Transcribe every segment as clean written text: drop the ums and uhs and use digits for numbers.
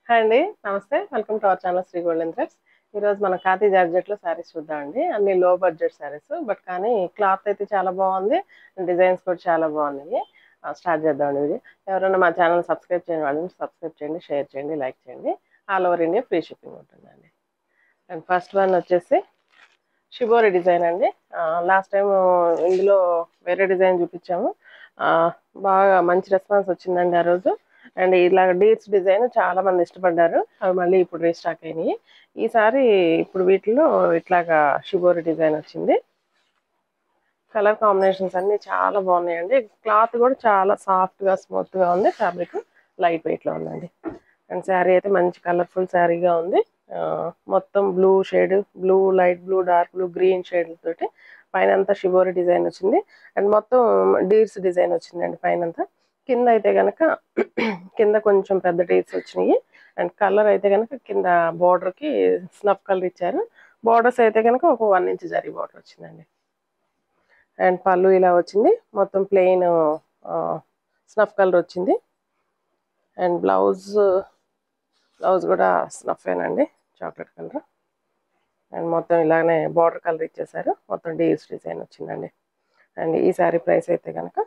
Hi అండి. నమస్తే. Welcome to our channel Shri Golden Threads. ఈరోజు మనం ఖాదీ జార్జెట్‌లో శారీస్ చూద్దామండి. అన్ని లో బడ్జెట్ శారీస్. కానీ క్లాత్ అయితే చాలా బాగుంది. డిజైన్స్ కూడా చాలా బాగున్నాయి. స్టార్ట్ చేద్దామండి వీడియో. ఎవరైనా మా ఛానల్ సబ్స్క్రైబ్ చేయని వాళ్ళు సబ్స్క్రైబ్ చేయండి, షేర్ చేయండి, లైక్ చేయండి. All over India free shipping ఉంటుందండి. అండ్ ఫస్ట్ వన్ వచ్చేసి షిబోరి డిజైన్ అండి. లాస్ట్ టైం ఇందులో వేరే డిజైన్ చూపించాము. బాగా మంచి రెస్పాన్స్ వచ్చిందండి ఆ రోజు. అండ్ ఇలాగ డీట్స్ డిజైన్ చాలా మంది ఇష్టపడ్డారు. అవి మళ్ళీ ఇప్పుడు రీస్టాక్ అయినాయి. ఈసారి ఇప్పుడు వీటిలో ఇట్లాగా షిబోరి డిజైన్ వచ్చింది. కలర్ కాంబినేషన్స్ అన్ని చాలా బాగున్నాయండి. క్లాత్ కూడా చాలా సాఫ్ట్ గా స్మూత్ గా ఉంది. ఫ్యాబ్రిక్ లైట్ వెయిట్ లో ఉందండి. అండ్ శారీ అయితే మంచి కలర్ఫుల్ శారీగా ఉంది. మొత్తం blue shade, blue, light blue, dark blue, green shade తోటి పైన అంతా షిబోరి డిజైన్ వచ్చింది. అండ్ మొత్తం డీర్స్ డిజైన్ వచ్చిందండి పైనంతా. కింద అయితే కనుక కింద కొంచెం పెద్ద డీర్స్ వచ్చినాయి. అండ్ కలర్ అయితే కనుక కింద బార్డర్ కి స్నఫ్ కలర్ ఇచ్చారు. బార్డర్స్ అయితే కనుక ఒక 1 ఇంచ్ జరీ బార్డర్ వచ్చిందండి. అండ్ పళ్ళు ఇలా వచ్చింది. మొత్తం ప్లెయిన్ స్నఫ్ కలర్ వచ్చింది. అండ్ బ్లౌజ్ కూడా స్నఫేనండి, చాక్లెట్ కలర్. అండ్ మొత్తం ఇలానే బార్డర్ కలర్ ఇచ్చేసారు. మొత్తం డీల్స్ డిజైన్ వచ్చిందండి. అండ్ ఈ శారీ ప్రైస్ అయితే కనుక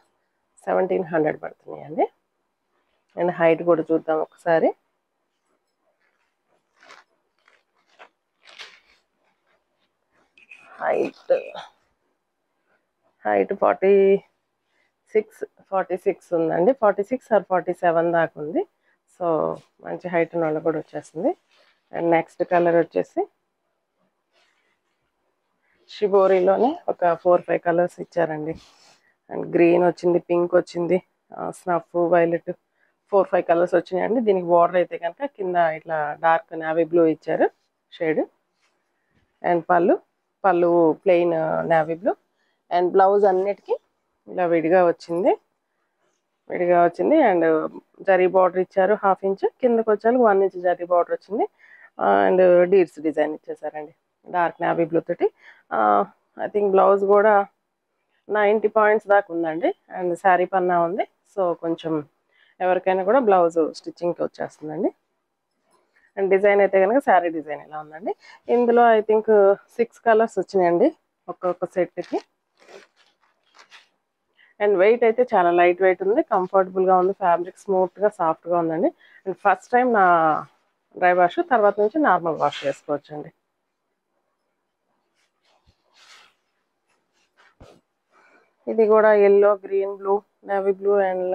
1700 పడుతున్నాయి అండి. అండ్ హైట్ కూడా చూద్దాం ఒకసారి. హైట్ 46 ఉందండి. 46 ఆర్ 47 దాకా ఉంది. సో మంచి హైట్ ఉన్న వాళ్ళు కూడా వచ్చేస్తుంది. అండ్ నెక్స్ట్ కలర్ వచ్చేసి షిబోరిలోనే ఒక 4-5 కలర్స్ ఇచ్చారండి. అండ్ గ్రీన్ వచ్చింది, పింక్ వచ్చింది, స్నఫ్, వైలెట్, 4-5 కలర్స్ వచ్చినాయండి. దీనికి బార్డర్ అయితే కనుక కింద ఇట్లా డార్క్ నావీ బ్లూ ఇచ్చారు షేడ్. అండ్ పళ్ళు plain navy blue. And blouse అన్నిటికీ ఇలా విడిగా వచ్చింది. అండ్ జరీ బార్డర్ ఇచ్చారు 1/2 ఇంచ్. కిందకి వచ్చారు 1 ఇంచ్ జరీ బార్డర్ వచ్చింది. అండ్ డీర్స్ డిజైన్ ఇచ్చేసారండి డార్క్ నావీ బ్లూ తోటి. ఐ థింక్ బ్లౌజ్ కూడా 90 పాయింట్స్ దాకా ఉందండి. అండ్ శారీ పన్నా ఉంది. సో కొంచెం ఎవరికైనా కూడా బ్లౌజ్ స్టిచ్చింగ్కి వచ్చేస్తుందండి. అండ్ డిజైన్ అయితే కనుక శారీ డిజైన్ ఇలా ఉందండి. ఇందులో ఐ థింక్ 6 కలర్స్ వచ్చినాయండి ఒక్కొక్క సెట్కి. అండ్ వెయిట్ అయితే చాలా లైట్ వెయిట్ ఉంది, కంఫర్టబుల్గా ఉంది. ఫ్యాబ్రిక్ స్మూత్గా సాఫ్ట్గా ఉందండి. అండ్ ఫస్ట్ టైం నా డ్రై వాష్, తర్వాత నుంచి నార్మల్ వాష్ చేసుకోవచ్చండి. ఇది కూడా yellow, green, blue, navy blue and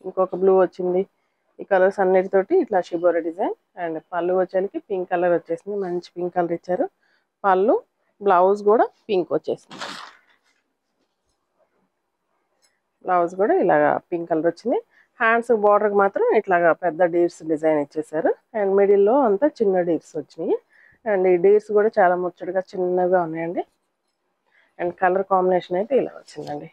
ఇంకొక బ్లూ వచ్చింది. ఈ కలర్స్ అన్నిటితోటి ఇట్లా షిబోరి డిజైన్. అండ్ పళ్ళు వచ్చేసరికి పింక్ కలర్ వచ్చేసింది. మంచి పింక్ కలర్ ఇచ్చారు పళ్ళు. బ్లౌజ్ కూడా పింక్ వచ్చేసింది. బ్లౌజ్ కూడా ఇలాగా పింక్ కలర్ వచ్చింది. హ్యాండ్స్ బార్డర్కి మాత్రం ఇట్లాగా పెద్ద డీర్స్ డిజైన్ ఇచ్చేసారు. అండ్ మిడిల్లో అంతా చిన్న డీర్స్ వచ్చినాయి. అండ్ ఈ డీర్స్ కూడా చాలా ముచ్చటగా చిన్నగా ఉన్నాయండి. అండ్ కలర్ కాంబినేషన్ అయితే ఇలా వచ్చిందండి.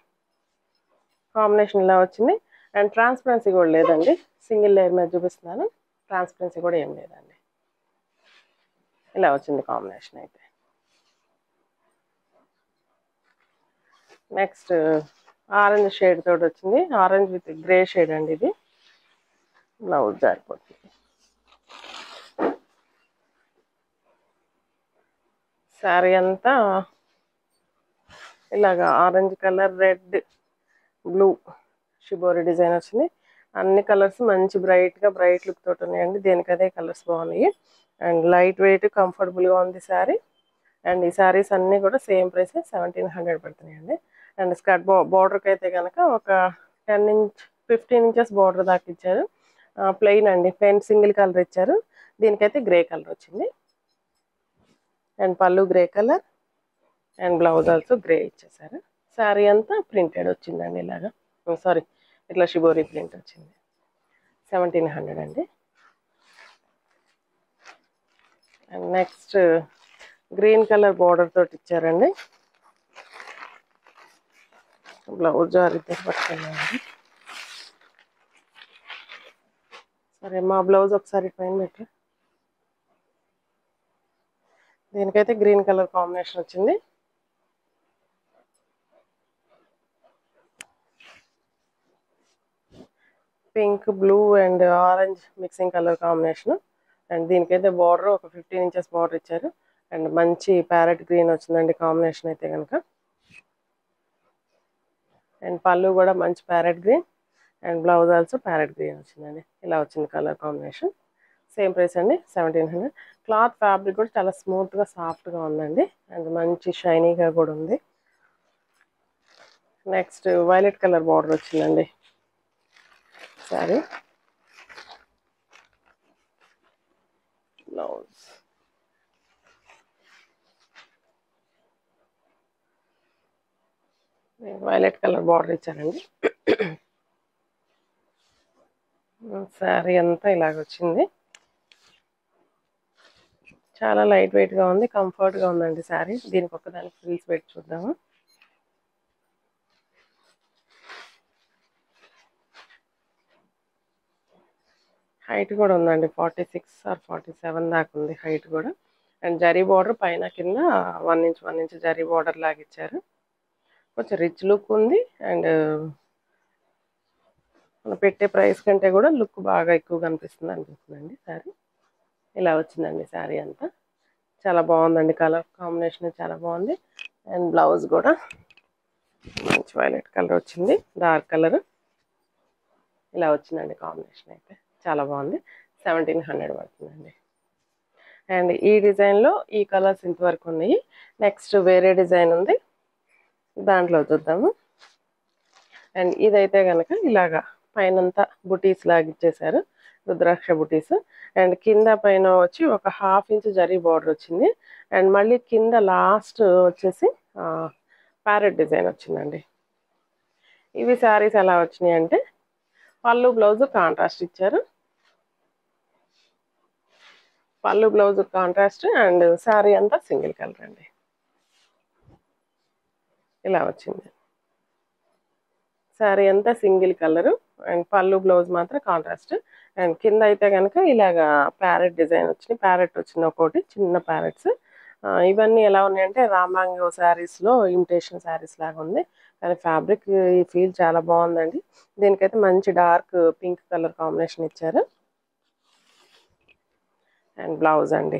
కాంబినేషన్ ఇలా వచ్చింది. అండ్ ట్రాన్స్పరెన్సీ కూడా లేదండి. సింగిల్ లేయర్ మీద చూపిస్తున్నాను. ట్రాన్స్పరెన్సీ కూడా ఏం లేదండి. ఇలా వచ్చింది కాంబినేషన్ అయితే. నెక్స్ట్ ఆరెంజ్ షేడ్ తోటి వచ్చింది. ఆరెంజ్ విత్ గ్రే షేడ్ అండి ఇది. బ్లౌజ్ జారిపోతుంది. శారీ అంతా ఇలాగా orange colour, red, blue shibori design వచ్చింది. అన్ని కలర్స్ మంచి బ్రైట్ లుక్ తోటి ఉన్నాయండి. దేనికదే కలర్స్ బాగున్నాయి. అండ్ లైట్ వెయిట్, కంఫర్టబుల్గా ఉంది శారీ. అండ్ ఈ శారీస్ అన్నీ కూడా సేమ్ ప్రైస్ 1700 పడుతున్నాయండి. అండ్ స్కర్ట్ బార్డర్కి అయితే కనుక ఒక 15 ఇంచెస్ బార్డర్ దాకా ఇచ్చారు. ప్లెయిన్ అండి, ప్లెయిన్ సింగిల్ కలర్ ఇచ్చారు. దీనికైతే గ్రే కలర్ వచ్చింది. అండ్ పళ్ళు grey colour and blouse also grey ఇచ్చేసారు. శారీ అంతా ప్రింటెడ్ వచ్చిందండి. ఇలాగా సారీ, ఇట్లా షిబోరి ప్రింట్ వచ్చింది. 1700 అండి. And next green colour border తోటి ఇచ్చారండి. బ్లౌజ్ జారితే పట్టుకున్నాండి. సరే, మా బ్లౌజ్ ఒకసారి పైన పెట్టు. దీనికైతే గ్రీన్ కలర్ కాంబినేషన్ వచ్చింది. Pink, blue and orange mixing colour combination. And దీనికైతే బార్డర్ ఒక 15 ఇంచెస్ బార్డర్ ఇచ్చారు. అండ్ మంచి ప్యారెట్ గ్రీన్ వచ్చిందండి కాంబినేషన్ అయితే కనుక. అండ్ పళ్ళు కూడా మంచి parrot green and blouse also parrot green వచ్చిందండి. ఇలా వచ్చింది కలర్ కాంబినేషన్. సేమ్ ప్రైస్ అండి 1700. క్లాత్ ఫ్యాబ్రిక్ కూడా చాలా స్మూత్గా సాఫ్ట్గా ఉందండి. అండ్ మంచి షైనీగా కూడా ఉంది. నెక్స్ట్ వైలెట్ కలర్ బార్డర్ వచ్చిందండి sorry. Blouse violet colour border ఇచ్చారండి. శారీ అంతా ఇలాగ వచ్చింది. చాలా లైట్ వెయిట్గా ఉంది, కంఫర్ట్గా ఉందండి శారీ. దీనికి ఒకదానికి ఫ్రిల్స్ పెట్టి చూద్దాము. హైట్ కూడా ఉందండి, 46 or 47 దాకా ఉంది హైట్ కూడా. అండ్ జరీ బార్డర్ పైన కింద 1 ఇంచ్ 1 ఇంచ్ జరీ బార్డర్ లాగా ఇచ్చారు. కొంచెం రిచ్ లుక్ ఉంది. అండ్ మనం పెట్టే ప్రైస్ కంటే కూడా లుక్ బాగా ఎక్కువ కనిపిస్తుంది అనిపిస్తుందండి శారీ. ఇలా వచ్చిందండి శారీ అంతా. చాలా బాగుందండి, కలర్ కాంబినేషన్ చాలా బాగుంది. అండ్ బ్లౌజ్ కూడా మంచి వైలెట్ కలర్ వచ్చింది, డార్క్ కలర్. ఇలా వచ్చిందండి కాంబినేషన్ అయితే చాలా బాగుంది. 1700 పడుతుందండి. అండ్ ఈ డిజైన్లో ఈ కలర్స్ ఇంతవరకు ఉన్నాయి. నెక్స్ట్ వేరే డిజైన్ ఉంది, దాంట్లో చూద్దాము. అండ్ ఇదైతే కనుక ఇలాగా పైనంతా బుటీస్ లాగా ఇచ్చేసారు, రుద్రాక్ష బుటీస్. అండ్ కింద పైన వచ్చి ఒక 1/2 ఇంచ్ జరీ బార్డర్ వచ్చింది. అండ్ మళ్ళీ కింద లాస్ట్ వచ్చేసి ప్యారెట్ డిజైన్ వచ్చిందండి. ఇవి శారీస్ ఎలా వచ్చినాయి అంటే పళ్ళు బ్లౌజ్ కాంట్రాస్ట్ ఇచ్చారు. పళ్ళు బ్లౌజ్ కాంట్రాస్ట్ అండ్ శారీ అంతా సింగిల్ కలర్ అండి. ఇలా వచ్చింది శారీ అంతా సింగిల్ కలరు. అండ్ పళ్ళు బ్లౌజ్ మాత్రం కాంట్రాస్ట్. అండ్ కింద అయితే కనుక ఇలాగా ప్యారెట్ డిజైన్ వచ్చింది, ప్యారెట్ వచ్చింది ఒకటి చిన్న ప్యారెట్స్. ఇవన్నీ ఎలా ఉన్నాయంటే రామాంగో శారీస్లో ఇమిటేషన్ శారీస్ లాగా ఉంది. కానీ ఫ్యాబ్రిక్ ఈ ఫీల్ చాలా బాగుందండి. దీనికైతే మంచి డార్క్ పింక్ కలర్ కాంబినేషన్ ఇచ్చారు. అండ్ బ్లౌజ్ అండి,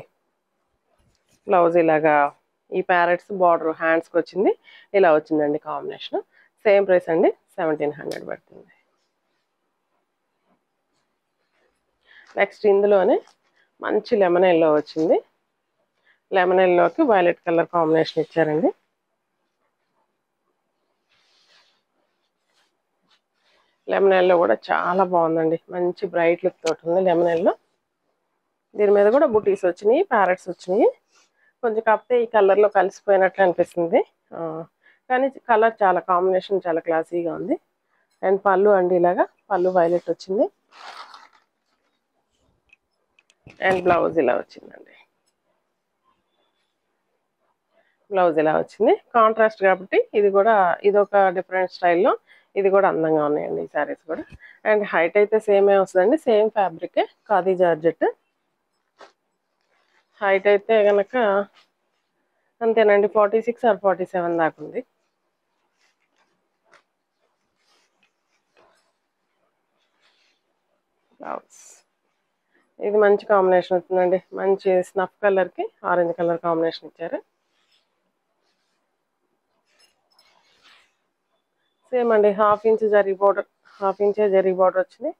బ్లౌజ్ ఇలాగా ఈ ప్యారెట్స్ బార్డర్ హ్యాండ్స్కి వచ్చింది. ఇలా వచ్చిందండి కాంబినేషన్. సేమ్ ప్రైస్ అండి 1700 పడుతుంది. నెక్స్ట్ ఇందులోనే మంచి లెమన్ ఎల్లో వచ్చింది. లెమన్ ఎల్లోకి వైలెట్ కలర్ కాంబినేషన్ ఇచ్చారండి. లెమన్ ఎల్లో కూడా చాలా బాగుందండి, మంచి బ్రైట్ లుక్ తోటి ఉంది లెమన్ ఎల్లో. దీని మీద కూడా బుటీస్ వచ్చినాయి, ప్యారెట్స్ వచ్చినాయి. కొంచెం కాకపోతే ఈ కలర్లో కలిసిపోయినట్లు అనిపిస్తుంది, కానీ కలర్ చాలా కాంబినేషన్ చాలా క్లాసీగా ఉంది. అండ్ పళ్ళు అండి ఇలాగా పళ్ళు వైలెట్ వచ్చింది. అండ్ బ్లౌజ్ ఇలా వచ్చిందండి. బ్లౌజ్ ఇలా వచ్చింది కాంట్రాస్ట్ కాబట్టి ఇది కూడా ఇదొక డిఫరెంట్ స్టైల్లో, ఇది కూడా అందంగా ఉన్నాయండి ఈ శారీస్ కూడా. అండ్ హైట్ అయితే సేమే వస్తుందండి, సేమ్ ఫ్యాబ్రికే, ఖాదీ జార్జెట్. హైట్ అయితే కనుక అంతేనండి, 46 or 47 దాకా ఉంది. బ్లౌజ్ ఇది మంచి కాంబినేషన్ అవుతుందండి, మంచి స్నఫ్ కలర్కి ఆరెంజ్ కలర్ కాంబినేషన్ ఇచ్చారు. సేమ్ అండి, 1/2 inch zari border, 1/2 inch zari border వచ్చింది.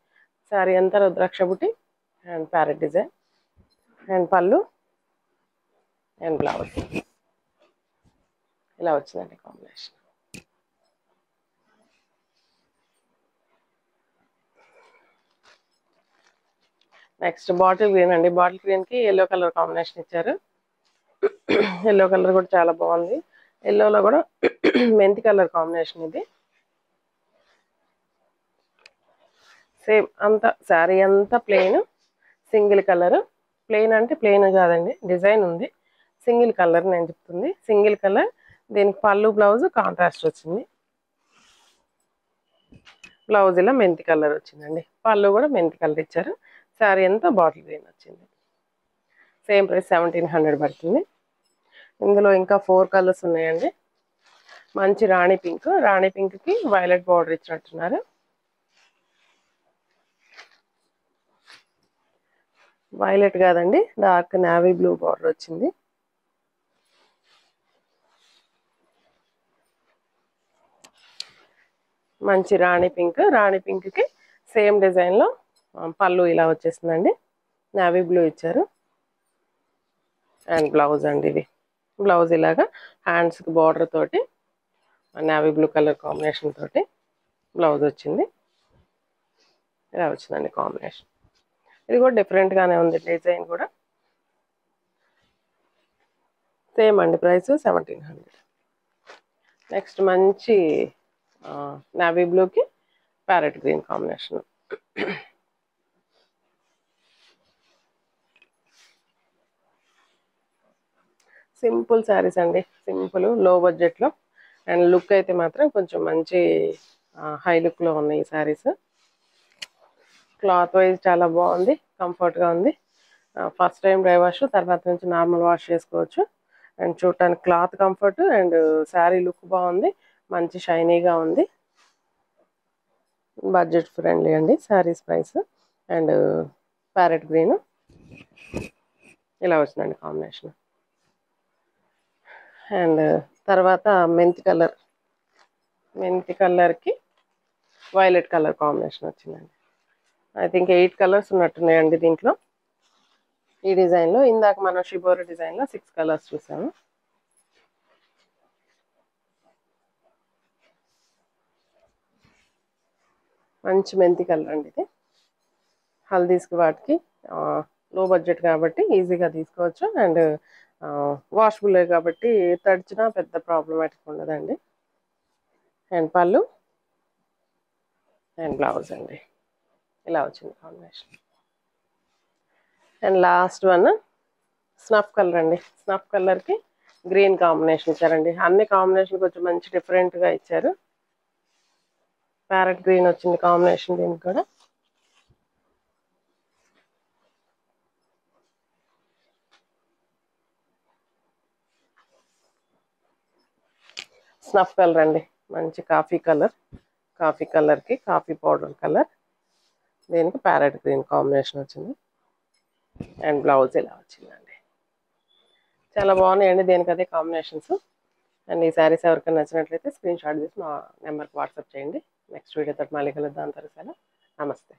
శారీ అంతా రుద్రాక్ష బుట్టి అండ్ ప్యారెట్ డిజైన్. అండ్ పళ్ళు అండ్ బ్లౌజ్ ఇలా వచ్చిందండి కాంబినేషన్. నెక్స్ట్ బాటిల్ గ్రీన్ అండి. బాటిల్ గ్రీన్కి ఎల్లో కలర్ కాంబినేషన్ ఇచ్చారు. ఎల్లో కలర్ కూడా చాలా బాగుంది. ఎల్లోలో కూడా మెంతి కలర్ కాంబినేషన్ ఇది. సేమ్ అంతా శారీ అంతా ప్లెయిన్ సింగిల్ కలర్. ప్లెయిన్ అంటే ప్లెయిన్ కాదండి, డిజైన్ ఉంది. సింగిల్ కలర్ నేను చెప్తుంది, సింగిల్ కలర్. దీనికి పళ్ళు బ్లౌజ్ కాంట్రాస్ట్ వచ్చింది. బ్లౌజ్ ఇలా మెంతి కలర్ వచ్చిందండి, పళ్ళు కూడా మెంతి కలర్ ఇచ్చారు. శారీ అంతా బాటిల్ గ్రీన్ వచ్చింది. సేమ్ ప్రైస్ 1700 పడుతుంది. ఇందులో ఇంకా 4 కలర్స్ ఉన్నాయండి. మంచి రాణి పింక్, రాణి పింక్కి వైలెట్ బార్డర్ ఇచ్చినట్టున్నారు. వైలెట్ కాదండి, డార్క్ నేవీ బ్లూ బార్డర్ వచ్చింది. మంచి రాణి పింక్కి సేమ్ డిజైన్లో పళ్ళు ఇలా వచ్చేస్తుందండి. నేవీ బ్లూ ఇచ్చారు. అండ్ బ్లౌజ్ అండి, ఇది బ్లౌజ్ ఇలాగా హ్యాండ్స్కి బార్డర్ తోటి నేవీ బ్లూ కలర్ కాంబినేషన్ తోటి బ్లౌజ్ వచ్చింది. ఇలా వచ్చిందండి కాంబినేషన్. ఇది కూడా డిఫరెంట్గానే ఉంది డిజైన్ కూడా. సేమ్ అండి, ప్రైస్ 1700. నెక్స్ట్ మంచి నేవీ బ్లూకి parrot green combination. Simple saris అండి, సింపుల్ లో బడ్జెట్లో. అండ్ లుక్ అయితే మాత్రం కొంచెం మంచి హై లుక్లో ఉన్నాయి ఈ శారీస్. క్లాత్ వైజ్ చాలా బాగుంది, కంఫర్ట్గా ఉంది. ఫస్ట్ టైం డ్రై వాష్, తర్వాత నుంచి నార్మల్ వాష్ చేసుకోవచ్చు. అండ్ చూడటానికి cloth comfort and sari look బాగుంది, మంచి షైనీగా ఉంది. బడ్జెట్ ఫ్రెండ్లీ అండి saris price. And parrot green ఇలా వచ్చిందండి కాంబినేషన్. అండ్ తర్వాత మెంతి కలర్కి వైలెట్ కలర్ కాంబినేషన్ వచ్చిందండి. ఐ థింక్ 8 కలర్స్ ఉన్నట్టున్నాయండి దీంట్లో. ఈ డిజైన్లో ఇందాక మనం షిబోరి డిజైన్లో 6 కలర్స్ చూసాము. మంచి మెంతి కలర్ అండి ఇది. హల్దీస్కి వాటికి లో బడ్జెట్ కాబట్టి ఈజీగా తీసుకోవచ్చు. అండ్ వాషబుల్ కాబట్టి తడిచినా పెద్ద ప్రాబ్లమాటిక్ ఉండదండి. అండ్ పళ్ళు అండ్ బ్లౌజ్ అండి ఇలా వచ్చింది combination. And last one snuff colour అండి. స్నఫ్ కలర్కి గ్రీన్ కాంబినేషన్ ఇచ్చారండి. అన్ని కాంబినేషన్ కొంచెం మంచి డిఫరెంట్గా ఇచ్చారు. ప్యారెట్ గ్రీన్ వచ్చింది కాంబినేషన్ దీనికి కూడా. స్నఫ్ కలర్ అండి, మంచి కాఫీ కలర్కి కాఫీ పౌడర్ కలర్, దీనికి ప్యారెట్ గ్రీన్ కాంబినేషన్ వచ్చింది. అండ్ బ్లౌజ్ ఇలా వచ్చిందండి. చాలా బాగున్నాయండి దేనికి అదే కాంబినేషన్స్. అండ్ ఈ శారీస్ ఎవరికైనా నచ్చినట్లయితే స్క్రీన్ షాట్ చేసి మా నెంబర్కి వాట్సాప్ చేయండి. నెక్స్ట్ వీడియోతో మళ్ళీ కలుద్దాం. అంతవరకు నమస్తే.